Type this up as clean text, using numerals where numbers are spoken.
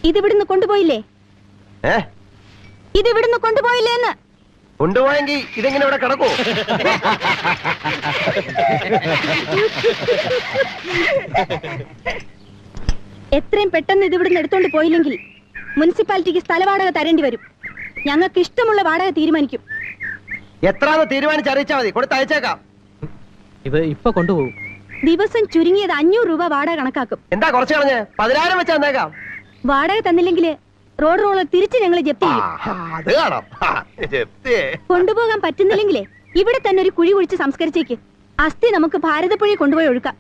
ഇതിവിടുന്ന് കൊണ്ടുപോയില്ലേ? ഇതിവിടുന്ന് കൊണ്ടുപോയില്ലേന്ന്? കൊണ്ടുപോയെങ്കിൽ ഇതെങ്ങനെ ഇവിടെ കിടക്കൂ? എത്രയും പെട്ടെന്ന് ഇതിവിടുന്ന് എടുത്തോണ്ട് പോയില്ലെങ്കിൽ മുനിസിപ്പാലിറ്റിക്ക് സ്ഥലവാടക തരേണ്ടി വരും. ഞങ്ങൾക്ക് ഇഷ്ടമുള്ള വാടക തീരുമാനിക്കും. എത്രാന്ന് തീരുമാനിച്ചറിയിച്ചാൽ മതി, കൊടുത്തയച്ചേക്കാം. ഇത് ഇപ്പൊ കൊണ്ടുപോകും. ദിവസം ചുരുങ്ങിയത് 500 രൂപ വാടക കണക്കാക്കും. എന്താ കുറച്ച് കളഞ്ഞ് 10,000 വെച്ച് തന്നേക്കാം. വാടക തന്നില്ലെങ്കിൽ റോഡ് റോളർ തിരിച്ച് ഞങ്ങൾ ജപ്തി ചെയ്യും. അത് കാണാം. കൊണ്ടുപോകാൻ പറ്റുന്നില്ലെങ്കിലേ ഇവിടെ തന്നെ ഒരു കുഴി കുഴിച്ച് സംസ്കരിച്ചേക്ക്. അസ്ഥി നമുക്ക് ഭാരതപ്പുഴയിൽ കൊണ്ടുപോയി ഒഴുക്കാം.